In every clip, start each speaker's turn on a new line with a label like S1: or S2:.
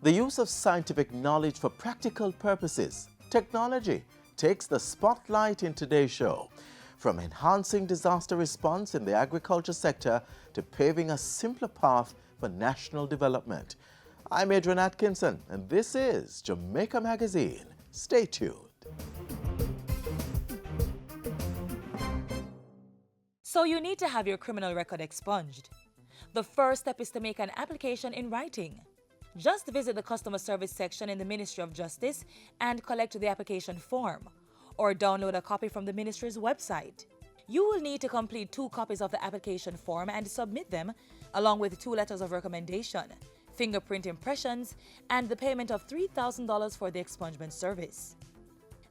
S1: The use of scientific knowledge for practical purposes. Technology takes the spotlight in today's show. From enhancing disaster response in the agriculture sector to paving a simpler path for national development. I'm Adrian Atkinson, and this is Jamaica Magazine. Stay tuned.
S2: So you need to have your criminal record expunged. The first step is to make an application in writing. Just visit the customer service section in the Ministry of Justice and collect the application form, or download a copy from the ministry's website. You will need to complete 2 copies of the application form and submit them, along with 2 letters of recommendation, fingerprint impressions, and the payment of $3,000 for the expungement service.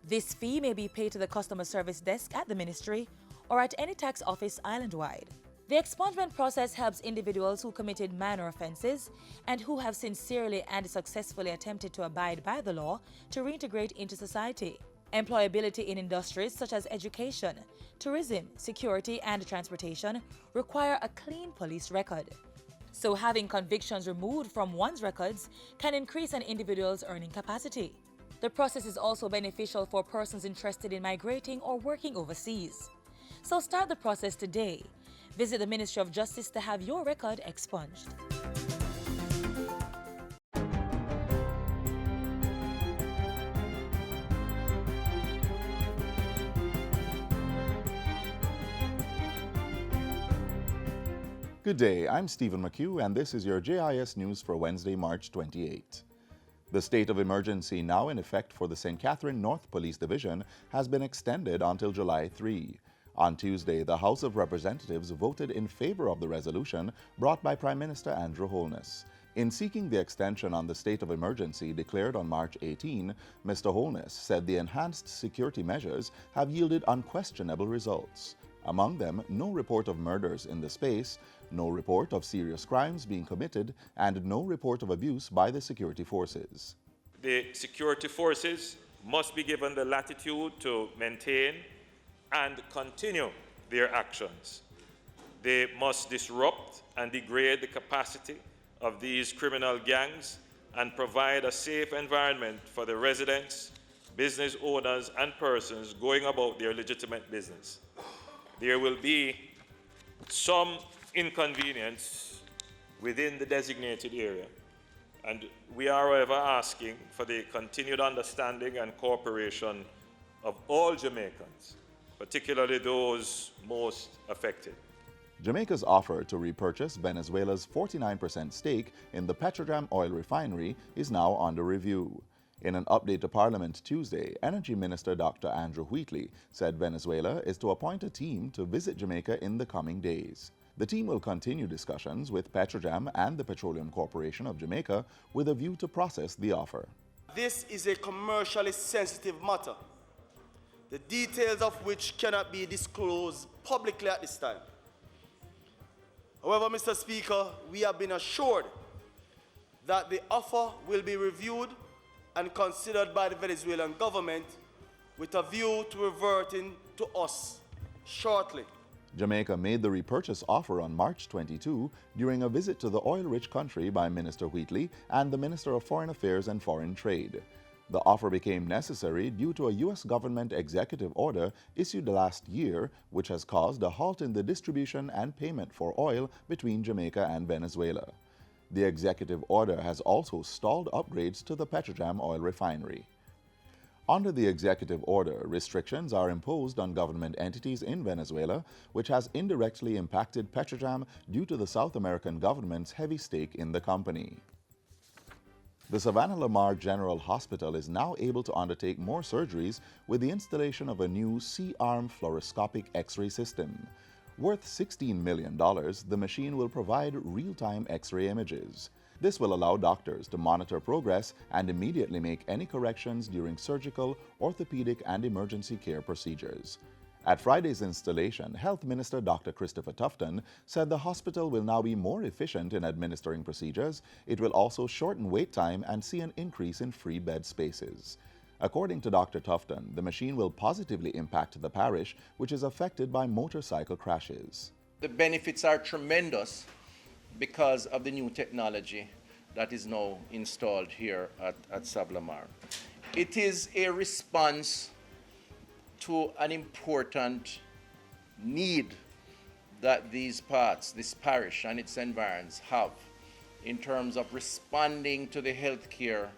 S2: This fee may be paid to the customer service desk at the ministry or at any tax office island-wide. The expungement process helps individuals who committed minor offenses and who have sincerely and successfully attempted to abide by the law to reintegrate into society. Employability in industries such as education, tourism, security, and transportation require a clean police record. So having convictions removed from one's records can increase an individual's earning capacity. The process is also beneficial for persons interested in migrating or working overseas. So start the process today. Visit the Ministry of Justice to have your record expunged.
S3: Good day, I'm Stephen McHugh, and this is your JIS News for Wednesday, March 28. The state of emergency now in effect for the St. Catherine North Police Division has been extended until July 3. On Tuesday, the House of Representatives voted in favor of the resolution brought by Prime Minister Andrew Holness. In seeking the extension on the state of emergency declared on March 18, Mr. Holness said the enhanced security measures have yielded unquestionable results. Among them, no report of murders in the space, no report of serious crimes being committed, and no report of abuse by the security forces.
S4: The security forces must be given the latitude to maintain and continue their actions. They must disrupt and degrade the capacity of these criminal gangs and provide a safe environment for the residents, business owners, and persons going about their legitimate business. There will be some inconvenience within the designated area, and we are, however, asking for the continued understanding and cooperation of all Jamaicans, particularly those most affected.
S3: Jamaica's offer to repurchase Venezuela's 49% stake in the Petrojam oil refinery is now under review. In an update to Parliament Tuesday, Energy Minister Dr. Andrew Wheatley said Venezuela is to appoint a team to visit Jamaica in the coming days. The team will continue discussions with Petrojam and the Petroleum Corporation of Jamaica with a view to process the offer.
S5: This is a commercially sensitive matter, the details of which cannot be disclosed publicly at this time. However, Mr. Speaker, we have been assured that the offer will be reviewed and considered by the Venezuelan government with a view to reverting to us shortly.
S3: Jamaica made the repurchase offer on March 22 during a visit to the oil-rich country by Minister Wheatley and the Minister of Foreign Affairs and Foreign Trade. The offer became necessary due to a U.S. government executive order issued last year, which has caused a halt in the distribution and payment for oil between Jamaica and Venezuela. The executive order has also stalled upgrades to the Petrojam oil refinery. Under the executive order, restrictions are imposed on government entities in Venezuela, which has indirectly impacted Petrojam due to the South American government's heavy stake in the company. The Savannah Lamar General Hospital is now able to undertake more surgeries with the installation of a new C-arm fluoroscopic X-ray system. Worth $16 million, the machine will provide real-time X-ray images. This will allow doctors to monitor progress and immediately make any corrections during surgical, orthopedic, and emergency care procedures. At Friday's installation, Health Minister Dr. Christopher Tufton said the hospital will now be more efficient in administering procedures. It will also shorten wait time and see an increase in free bed spaces. According to Dr. Tufton, the machine will positively impact the parish, which is affected by motorcycle crashes.
S6: The benefits are tremendous because of the new technology that is now installed here at Sablamar. It is a response to an important need that these parts, this parish and its environs have in terms of responding to the healthcare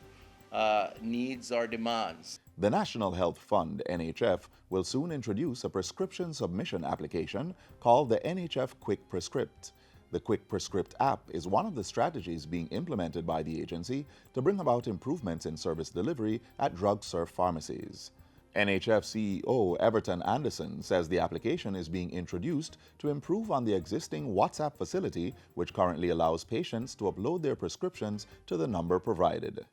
S6: needs or demands.
S3: The National Health Fund, NHF, will soon introduce a prescription submission application called the NHF Quick Prescript. The Quick Prescript app is one of the strategies being implemented by the agency to bring about improvements in service delivery at drug-serve pharmacies. NHF CEO Everton Anderson says the application is being introduced to improve on the existing WhatsApp facility, which currently allows patients to upload their prescriptions to the number provided.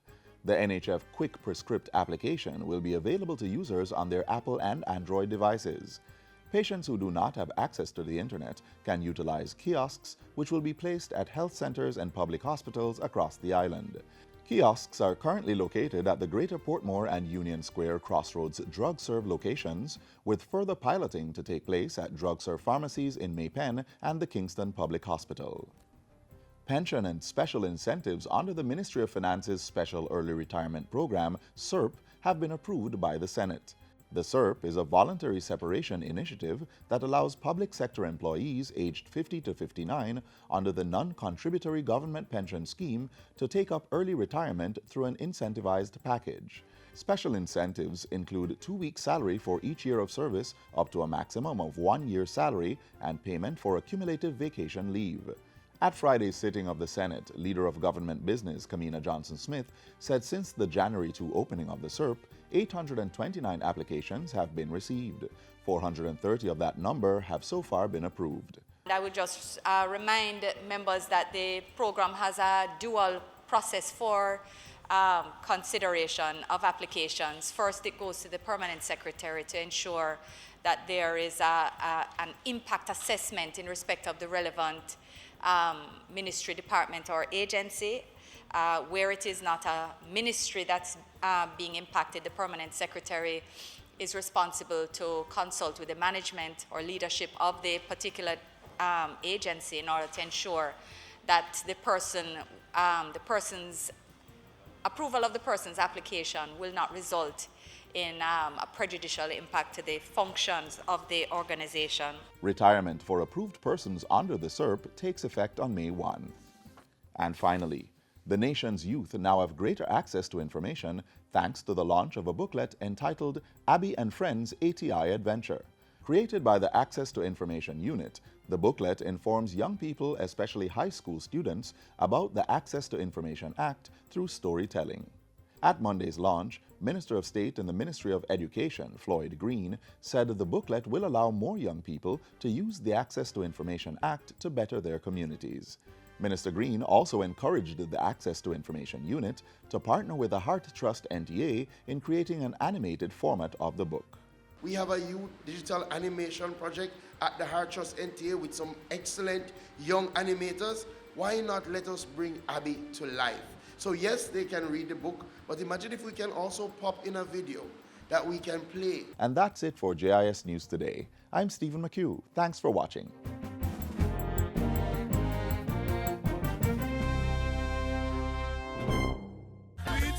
S3: The NHF Quick Prescript application will be available to users on their Apple and Android devices. Patients who do not have access to the internet can utilize kiosks, which will be placed at health centers and public hospitals across the island. Kiosks are currently located at the Greater Portmore and Union Square Crossroads Drug Serve locations, with further piloting to take place at Drug Serve pharmacies in Maypen and the Kingston Public Hospital. Pension and special incentives under the Ministry of Finance's Special Early Retirement Program, SERP, have been approved by the Senate. The SERP is a voluntary separation initiative that allows public sector employees aged 50 to 59 under the non-contributory government pension scheme to take up early retirement through an incentivized package. Special incentives include 2 weeks' salary for each year of service up to a maximum of 1 year's salary and payment for accumulative vacation leave. At Friday's sitting of the Senate, Leader of Government Business Kamina Johnson-Smith said since the January 2 opening of the SERP, 829 applications have been received. 430 of that number have so far been approved.
S7: I would just remind members that the program has a dual process for consideration of applications. First, it goes to the permanent secretary to ensure that there is an impact assessment in respect of the relevant ministry, department, or agency. Where it is not a ministry that's being impacted, the permanent secretary is responsible to consult with the management or leadership of the particular agency in order to ensure that the person's approval of the person's application will not result in a prejudicial impact to the functions of the organization.
S3: Retirement for approved persons under the SERP takes effect on May 1. And finally, the nation's youth now have greater access to information thanks to the launch of a booklet entitled Abby and Friends ATI Adventure. Created by the Access to Information Unit, the booklet informs young people, especially high school students, about the Access to Information Act through storytelling. At Monday's launch, Minister of State in the Ministry of Education, Floyd Green, said the booklet will allow more young people to use the Access to Information Act to better their communities. Minister Green also encouraged the Access to Information Unit to partner with the Heart Trust NTA in creating an animated format of the book.
S8: We have a youth digital animation project at the Heart Trust NTA with some excellent young animators. Why not let us bring Abby to life? So yes, they can read the book, but imagine if we can also pop in a video that we can play.
S3: And that's it for JIS News Today. I'm Stephen McHugh. Thanks for watching.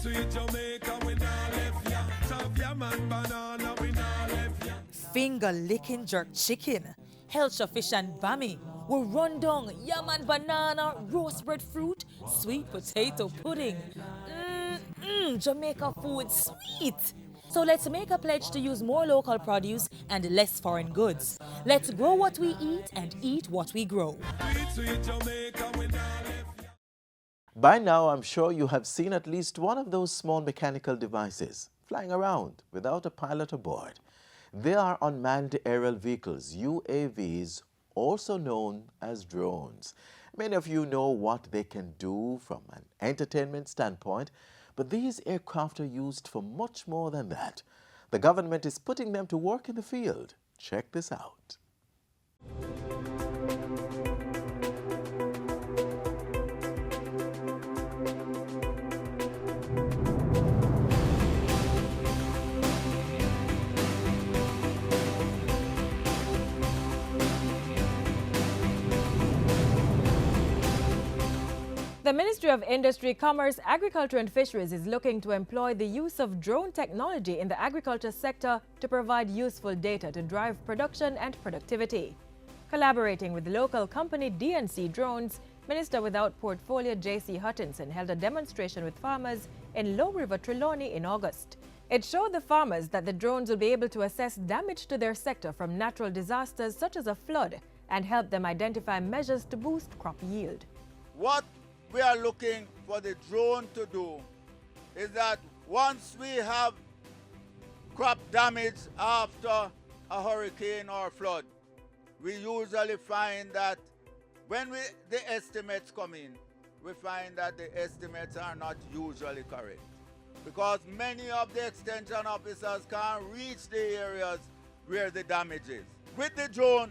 S9: Sweet Jamaica, we not left ya. Tough yam and banana, we not left ya.
S2: Finger-licking jerk chicken, Helsha fish and bami, we run down yam and banana, roast bread fruit, sweet potato pudding. Jamaica food sweet. So let's make a pledge to use more local produce and less foreign goods. Let's grow what we eat and eat what we grow.
S9: Sweet Jamaica, we not left ya.
S1: By now, I'm sure you have seen at least one of those small mechanical devices flying around without a pilot aboard. They are unmanned aerial vehicles, UAVs, also known as drones. Many of you know what they can do from an entertainment standpoint, but these aircraft are used for much more than that. The government is putting them to work in the field. Check this out.
S2: The
S10: The Ministry of Industry, Commerce, Agriculture and Fisheries is looking to employ the use of drone technology in the agriculture sector to provide useful data to drive production and productivity. Collaborating with local company DNC Drones, Minister without Portfolio J.C. Hutchinson held a demonstration with farmers in Low River, Trelawney in August. It showed the farmers that the drones will be able to assess damage to their sector from natural disasters such as a flood and help them identify measures to boost crop yield.
S11: What we are looking for the drone to do is that once we have crop damage after a hurricane or flood, we usually find that when the estimates come in, we find that the estimates are not usually correct, because many of the extension officers can't reach the areas where the damage is. With the drone,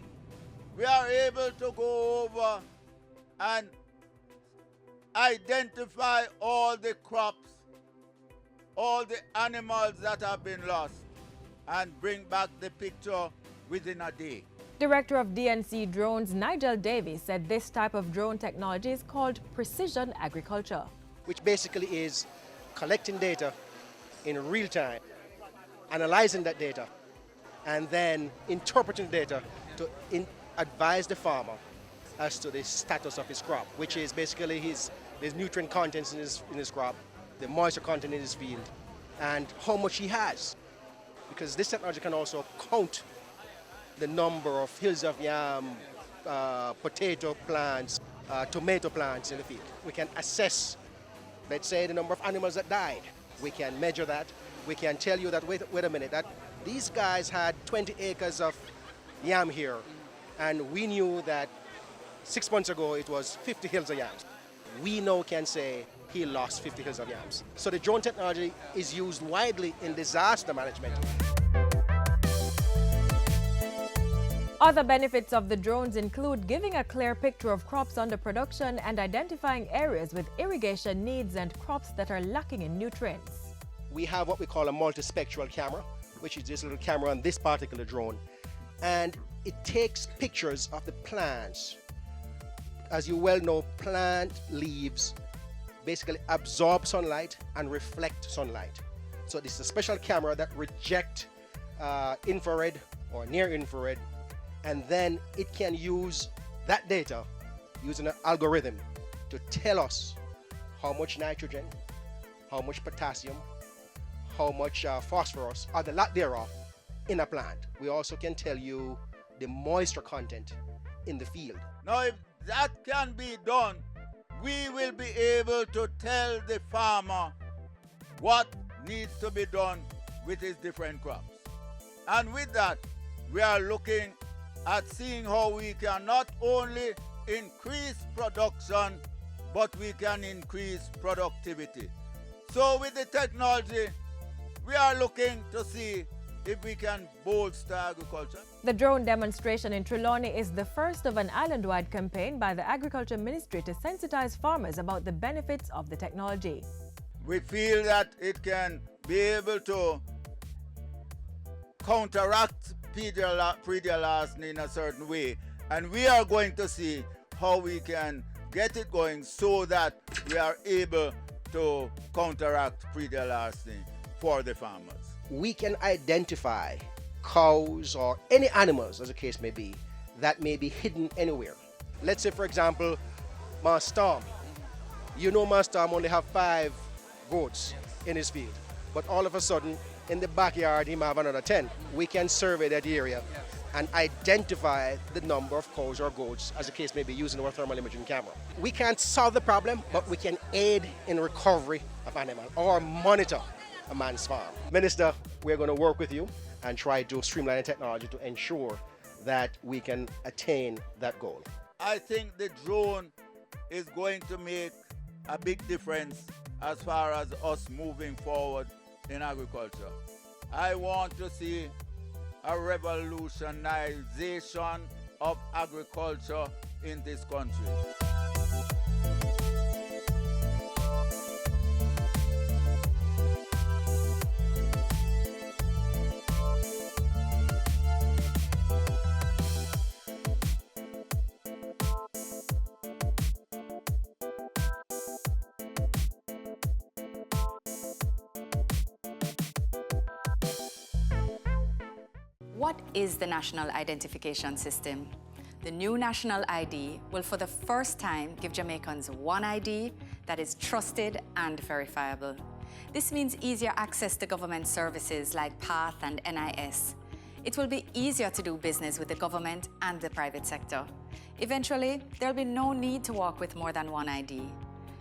S11: we are able to go over and identify all the crops, all the animals that have been lost, and bring back the picture within a day.
S10: Director of DNC Drones Nigel Davies said this type of drone technology is called precision agriculture,
S12: which basically is collecting data in real time, analyzing that data, and then interpreting data to advise the farmer as to the status of his crop, which is basically his nutrient contents in his crop, the moisture content in his field, and how much he has. Because this technology can also count the number of hills of yam, potato plants, tomato plants in the field. We can assess, let's say, the number of animals that died. We can measure that. We can tell you that, wait a minute, that these guys had 20 acres of yam here, and we knew that 6 months ago it was 50 hills of yams. We now can say he lost 50 hills of yams. So the drone technology is used widely in disaster management.
S10: Other benefits of the drones include giving a clear picture of crops under production and identifying areas with irrigation needs and crops that are lacking in nutrients.
S12: We have what we call a multispectral camera, which is this little camera on this particular drone, and it takes pictures of the plants. As you well know, plant leaves basically absorb sunlight and reflect sunlight. So this is a special camera that rejects infrared or near infrared, and then it can use that data using an algorithm to tell us how much nitrogen, how much potassium, how much phosphorus, or the lot thereof in a plant. We also can tell you the moisture content in the field.
S11: Now, if that can be done, we will be able to tell the farmer what needs to be done with his different crops. And with that, we are looking at seeing how we can not only increase production, but we can increase productivity. So with the technology, we are looking to see if we can bolster agriculture.
S10: The drone demonstration in Trelawney is the first of an island-wide campaign by the Agriculture Ministry to sensitize farmers about the benefits of the technology.
S11: We feel that it can be able to counteract predial larceny in a certain way, and we are going to see how we can get it going so that we are able to counteract predial larceny for the farmers.
S12: We can identify cows or any animals, as the case may be, that may be hidden anywhere. Let's say, for example, Master Storm. You know Master Storm only have 5 goats in his field, but all of a sudden, in the backyard, he might have another 10. We can survey that area and identify the number of cows or goats, as the case may be, using our thermal imaging camera. We can't solve the problem, but we can aid in recovery of animals or monitor a man's farm. Minister, we're going to work with you and try to streamline the technology to ensure that we can attain that goal.
S11: I think the drone is going to make a big difference as far as us moving forward in agriculture. I want to see a revolutionization of agriculture in this country.
S7: What is the National Identification System? The new National ID will for the first time give Jamaicans one ID that is trusted and verifiable. This means easier access to government services like PATH and NIS. It will be easier to do business with the government and the private sector. Eventually, there'll be no need to walk with more than one ID.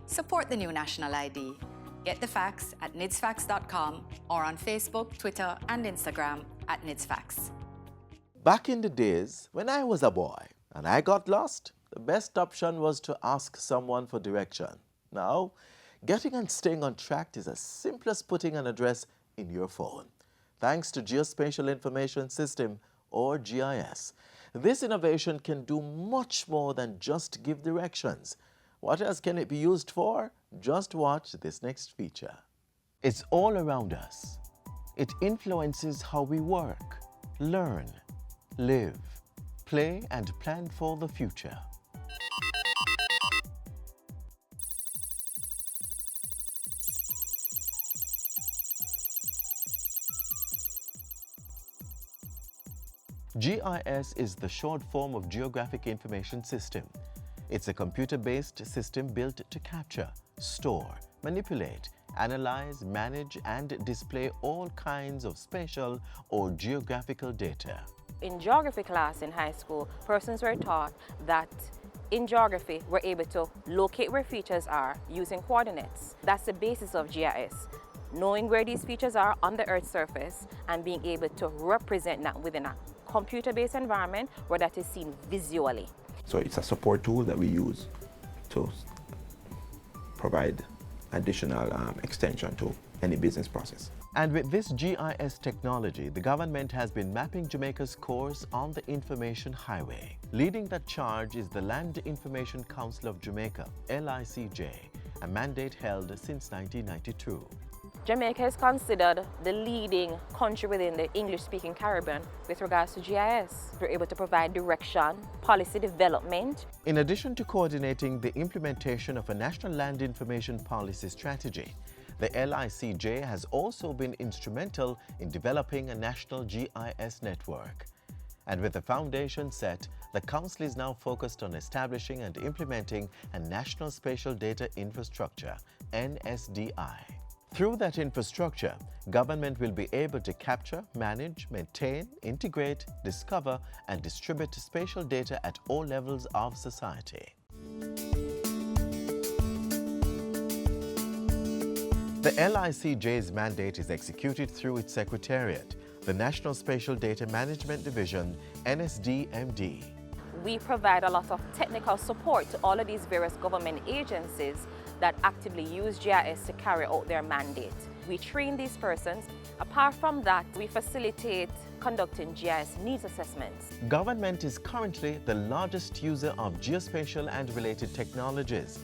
S7: Support the new National ID. Get the facts at nidsfacts.com or on Facebook, Twitter, and Instagram at nidsfacts.
S1: Back in the days when I was a boy and I got lost, the best option was to ask someone for direction. Now, getting and staying on track is as simple as putting an address in your phone. Thanks to Geospatial Information System, or GIS, this innovation can do much more than just give directions. What else can it be used for? Just watch this next feature. It's all around us. It influences how we work, learn, live, play, and plan for the future. GIS is the short form of Geographic Information System. It's a computer-based system built to capture, store, manipulate, analyze, manage, and display all kinds of spatial or geographical data.
S13: In geography class in high school, persons were taught that in geography, we're able to locate where features are using coordinates. That's the basis of GIS. Knowing where these features are on the Earth's surface and being able to represent that within a computer-based environment where that is seen visually.
S14: So it's a support tool that we use to provide additional extension to any business process.
S1: And with this GIS technology, the government has been mapping Jamaica's course on the Information Highway. Leading that charge is the Land Information Council of Jamaica, LICJ, a mandate held since 1992.
S13: Jamaica is considered the leading country within the English-speaking Caribbean with regards to GIS. We're able to provide direction, policy development.
S1: In addition to coordinating the implementation of a National Land Information Policy Strategy, the LICJ has also been instrumental in developing a national GIS network. And with the foundation set, the Council is now focused on establishing and implementing a National Spatial Data Infrastructure, NSDI. Through that infrastructure, government will be able to capture, manage, maintain, integrate, discover, and distribute spatial data at all levels of society. The LICJ's mandate is executed through its secretariat, the National Spatial Data Management Division, NSDMD.
S13: We provide a lot of technical support to all of these various government agencies that actively use GIS to carry out their mandate. We train these persons. Apart from that, we facilitate conducting GIS needs assessments.
S1: Government is currently the largest user of geospatial and related technologies,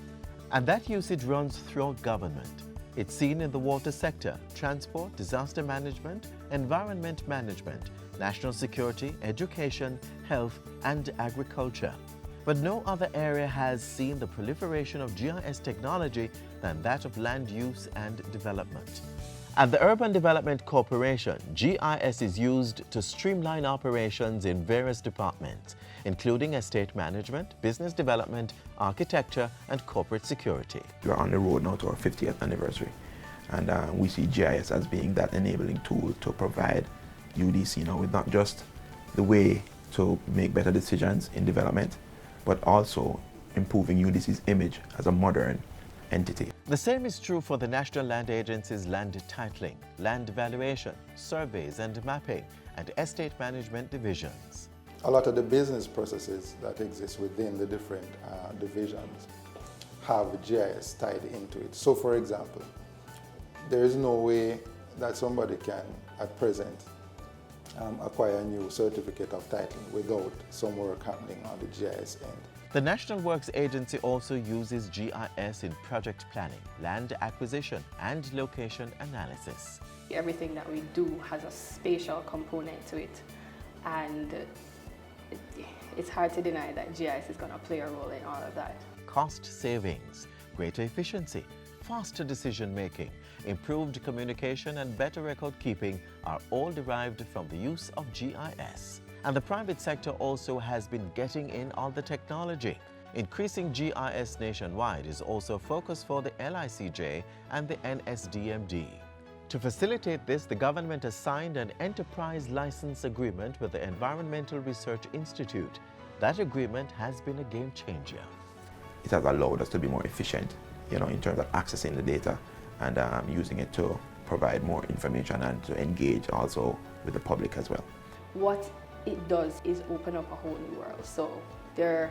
S1: and that usage runs throughout government. It's seen in the water sector, transport, disaster management, environment management, national security, education, health, and agriculture. But no other area has seen the proliferation of GIS technology than that of land use and development. At the Urban Development Corporation, GIS is used to streamline operations in various departments, including estate management, business development, architecture, and corporate security.
S14: We are on the road now to our 50th anniversary, and we see GIS as being that enabling tool to provide UDC now with not just the way to make better decisions in development, but also improving UDC's image as a modern entity.
S1: The same is true for the National Land Agency's land titling, land valuation, surveys and mapping, and estate management divisions.
S15: A lot of the business processes that exist within the different divisions have GIS tied into it. So for example, there is no way that somebody can, at present, acquire a new certificate of title without some work happening on the GIS end.
S1: The National Works Agency also uses GIS in project planning, land acquisition, and location analysis.
S16: Everything that we do has a spatial component to it, and it's hard to deny that GIS is going to play a role in all of that.
S1: Cost savings, greater efficiency, faster decision making, improved communication and better record keeping are all derived from the use of GIS. And the private sector also has been getting in on the technology. Increasing GIS nationwide is also a focus for the LICJ and the NSDMD. To facilitate this, the government has signed an enterprise license agreement with the Environmental Research Institute. That agreement has been a game changer.
S14: It has allowed us to be more efficient, in terms of accessing the data and using it to provide more information and to engage also with the public as well.
S16: What it does is open up a whole new world. So there are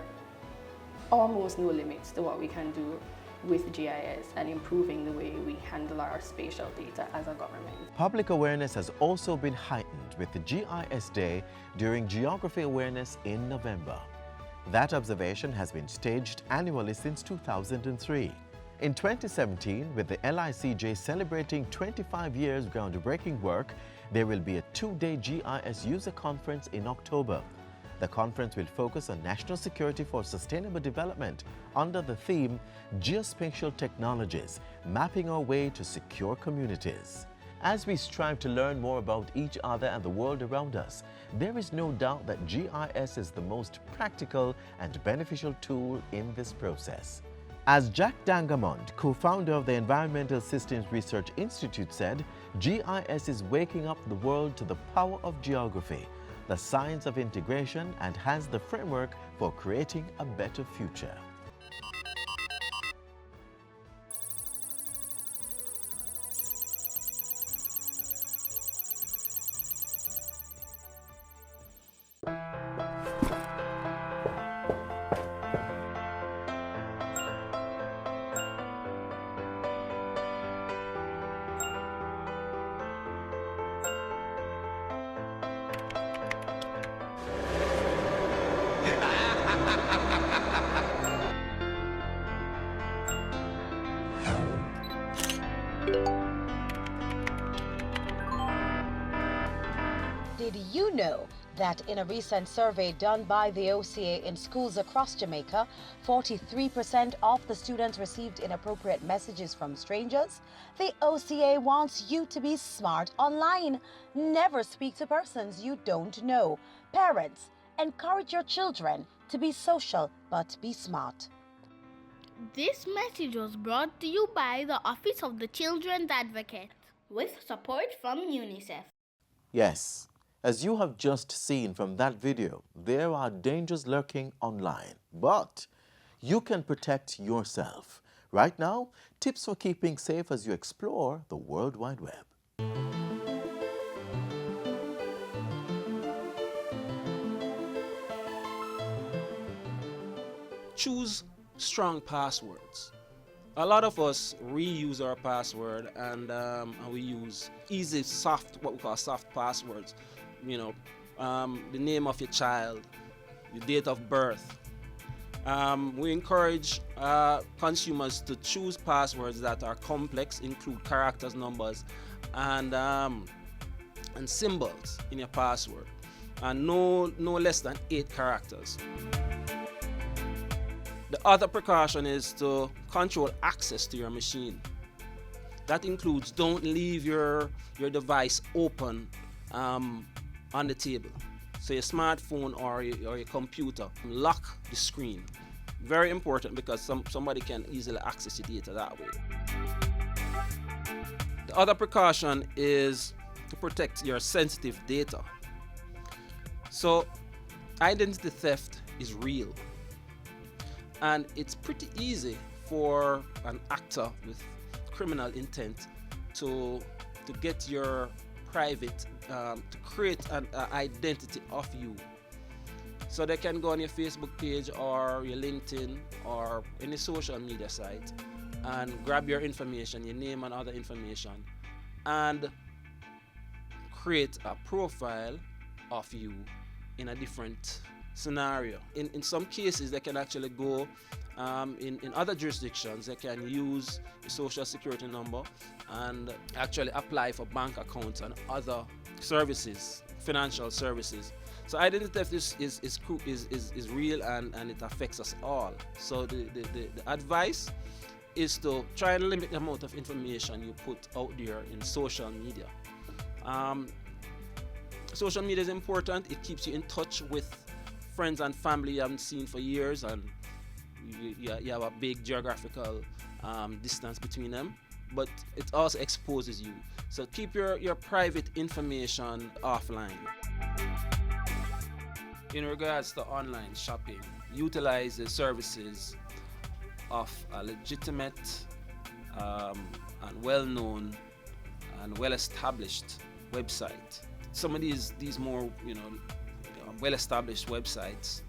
S16: almost no limits to what we can do with GIS and improving the way we handle our spatial data as a government.
S1: Public awareness has also been heightened with the GIS Day during Geography Awareness in November. That observation has been staged annually since 2003. In 2017, with the LICJ celebrating 25 years groundbreaking work, there will be a 2-day GIS user conference in October. The conference will focus on national security for sustainable development under the theme Geospatial Technologies, mapping our way to secure communities. As we strive to learn more about each other and the world around us, there is no doubt that GIS is the most practical and beneficial tool in this process. As Jack Dangamond, co-founder of the Environmental Systems Research Institute, said, GIS is waking up the world to the power of geography, the science of integration, and has the framework for creating a better future.
S17: Did you know that in a recent survey done by the OCA in schools across Jamaica, 43% of the students received inappropriate messages from strangers? The OCA wants you to be smart online. Never speak to persons you don't know. Parents, encourage your children to be social but be smart.
S18: This message was brought to you by the Office of the Children's Advocate with support from UNICEF.
S1: Yes, as you have just seen from that video, there are dangers lurking online, but you can protect yourself. Right now, tips for keeping safe as you explore the World Wide Web.
S19: Choose strong passwords. A lot of us reuse our password and we use easy what we call soft passwords. The name of your child, your date of birth. We encourage consumers to choose passwords that are complex, include characters, numbers, and symbols in your password, and no less than 8 characters. The other precaution is to control access to your machine. That includes don't leave your device open on the table. So your smartphone or your computer, lock the screen. Very important because somebody can easily access your data that way. The other precaution is to protect your sensitive data. So identity theft is real. And it's pretty easy for an actor with criminal intent to get your private, to create an identity of you. So they can go on your Facebook page or your LinkedIn or any social media site and grab your information, your name and other information, and create a profile of you in a different scenario. In some cases, they can actually go in other jurisdictions, they can use the social security number and actually apply for bank accounts and other services, financial services. So identity theft is real and it affects us all. So the advice is to try and limit the amount of information you put out there in social media. Social media is important. It keeps you in touch with friends and family you haven't seen for years, and you have a big geographical distance between them, but it also exposes you. So keep your private information offline. In regards to online shopping, utilize the services of a legitimate and well-known and well-established website. Some of these more well-established websites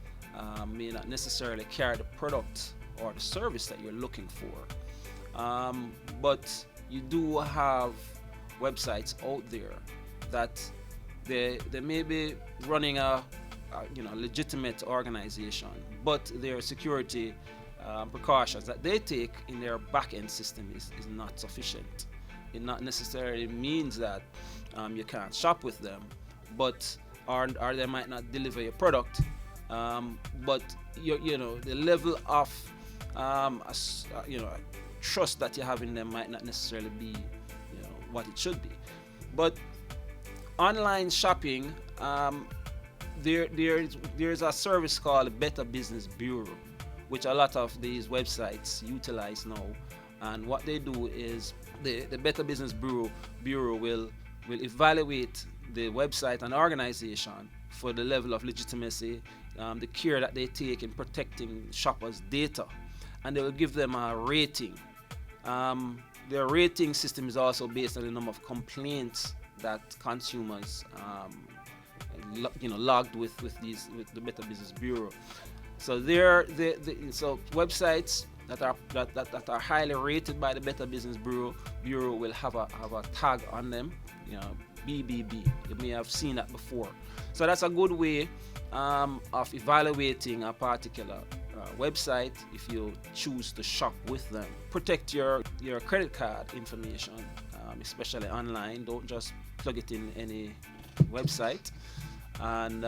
S19: may not necessarily carry the product or the service that you're looking for, but you do have websites out there that they may be running a legitimate organization, but their security precautions that they take in their back-end system is not sufficient. It not necessarily means that you can't shop with them, but or they might not deliver your product, but the level of trust that you have in them might not necessarily be what it should be. But online shopping, there's a service called the Better Business Bureau, which a lot of these websites utilize now. And what they do is the Better Business Bureau will evaluate the website and organization for the level of legitimacy, the care that they take in protecting shoppers' data, and they will give them a rating. Their rating system is also based on the number of complaints that consumers logged with the Better Business Bureau. So so websites that are highly rated by the Better Business Bureau will have a tag on them, BBB. You may have seen that before. So that's a good way of evaluating a particular website if you choose to shop with them. Protect your credit card information, especially online. Don't just plug it in any website. And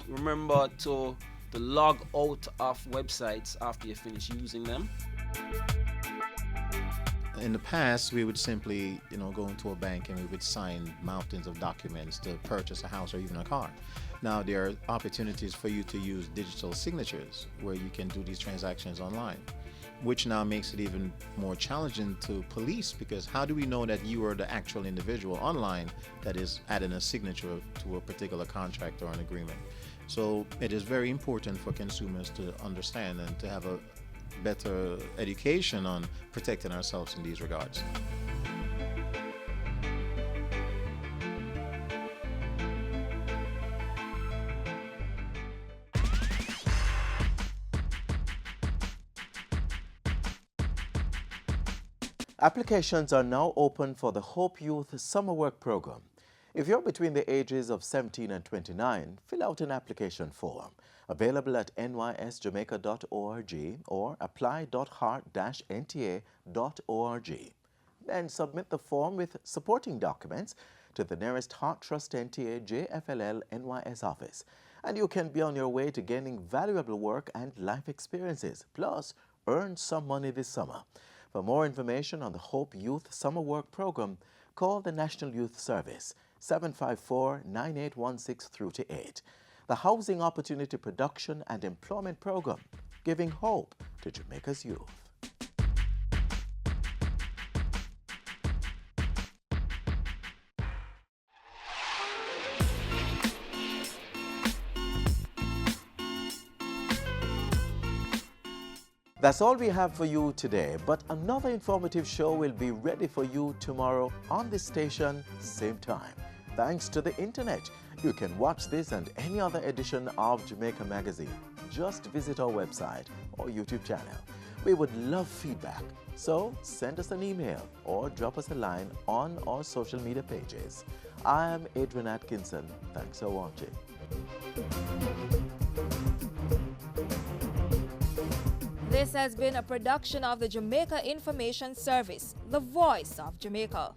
S19: remember to log out of websites after you finish using them.
S20: In the past, we would simply, go into a bank and we would sign mountains of documents to purchase a house or even a car. Now there are opportunities for you to use digital signatures where you can do these transactions online, which now makes it even more challenging to police, because how do we know that you are the actual individual online that is adding a signature to a particular contract or an agreement? So it is very important for consumers to understand and to have a better education on protecting ourselves in these regards.
S1: Applications are now open for the Hope Youth Summer Work Program. If you're between the ages of 17 and 29, fill out an application form available at nysjamaica.org or apply.heart-nta.org. Then submit the form with supporting documents to the nearest Heart Trust NTA JFLL NYS office, and you can be on your way to gaining valuable work and life experiences, plus earn some money this summer. For more information on the Hope Youth Summer Work Program, call the National Youth Service 754-9816-8. The Housing Opportunity Production and Employment Program, giving hope to Jamaica's youth. That's all we have for you today, but another informative show will be ready for you tomorrow on this station, same time. Thanks to the internet, you can watch this and any other edition of Jamaica Magazine. Just visit our website or YouTube channel. We would love feedback, so send us an email or drop us a line on our social media pages. I am Adrian Atkinson. Thanks for watching.
S21: This has been a production of the Jamaica Information Service, the voice of Jamaica.